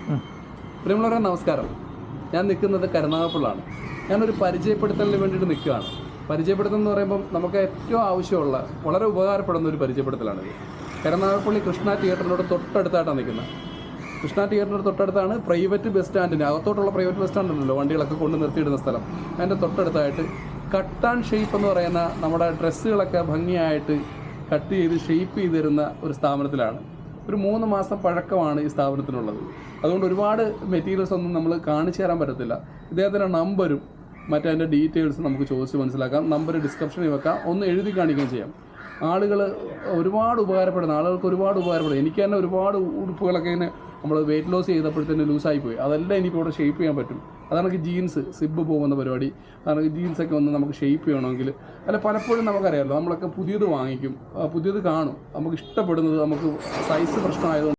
പ്രിയമുള്ളവരെ നമസ്കാരം. ഞാൻ നിൽക്കുന്നത് കരുനാഗപ്പള്ളിയാണ്. ഞാനൊരു പരിചയപ്പെടുത്തലിന് വേണ്ടിയിട്ട് നിൽക്കുകയാണ്. പരിചയപ്പെടുത്തൽ എന്ന് പറയുമ്പം നമുക്ക് ഏറ്റവും ആവശ്യമുള്ള വളരെ ഉപകാരപ്പെടുന്ന ഒരു പരിചയപ്പെടുത്തലാണിത്. കരുനാഗപ്പള്ളി കൃഷ്ണ തിയേറ്ററിനോട് തൊട്ടടുത്തായിട്ടാണ് നിൽക്കുന്നത്. കൃഷ്ണ തിയേറ്ററിനോട് തൊട്ടടുത്താണ് പ്രൈവറ്റ് ബസ് സ്റ്റാൻഡിൻ്റെ അകത്തോട്ടുള്ള പ്രൈവറ്റ് ബസ് സ്റ്റാൻഡ് ഉണ്ടല്ലോ, വണ്ടികളൊക്കെ കൊണ്ട് നിർത്തിയിടുന്ന സ്ഥലം. അതിൻ്റെ തൊട്ടടുത്തായിട്ട് കട്ട് ആൻഡ് ഷേപ്പ് എന്ന് പറയുന്ന നമ്മുടെ ഡ്രസ്സുകളൊക്കെ ഭംഗിയായിട്ട് കട്ട് ചെയ്ത് ഷേപ്പ് ചെയ്ത് തരുന്ന ഒരു സ്ഥാപനത്തിലാണ്. ഒരു 3 മാസം പഴക്കമാണ് ഈ സ്ഥാപനത്തിനുള്ളത്. അതുകൊണ്ട് ഒരുപാട് മെറ്റീരിയൽസ് ഒന്നും നമ്മൾ കാണിച്ചു തരാൻ പറ്റത്തില്ല. ഇദ്ദേഹത്തിൻ്റെ നമ്പരും മറ്റതിൻ്റെ ഡീറ്റെയിൽസും നമുക്ക് ചോദിച്ച് മനസ്സിലാക്കാം. നമ്പർ ഡിസ്ക്രിപ്ഷനിൽ വെക്കാം, ഒന്ന് എഴുതി കാണിക്കുകയും ചെയ്യാം. ആളുകൾക്ക് ഒരുപാട് ഉപകാരപ്പെടും. എനിക്ക് തന്നെ ഒരുപാട് ഉടുപ്പുകളൊക്കെ ഇങ്ങനെ നമ്മൾ വെയിറ്റ് ലോസ് ചെയ്തപ്പോഴത്തേന് ലൂസായിപ്പോയി. അതെല്ലാം എനിക്ക് ഇവിടെ ഷേപ്പ് ചെയ്യാൻ പറ്റും. അതാണ് ജീൻസ് സിബ് പോകുന്ന പരിപാടി. അതാണ് ജീൻസൊക്കെ ഒന്ന് നമുക്ക് ഷേപ്പ് ചെയ്യണമെങ്കിൽ അല്ല, പലപ്പോഴും നമുക്കറിയാമല്ലോ, നമ്മളൊക്കെ പുതിയത് വാങ്ങിക്കും, പുതിയത് കാണും, നമുക്ക് ഇഷ്ടപ്പെടുന്നത് നമുക്ക് സൈസ് പ്രശ്നമായതുകൊണ്ട്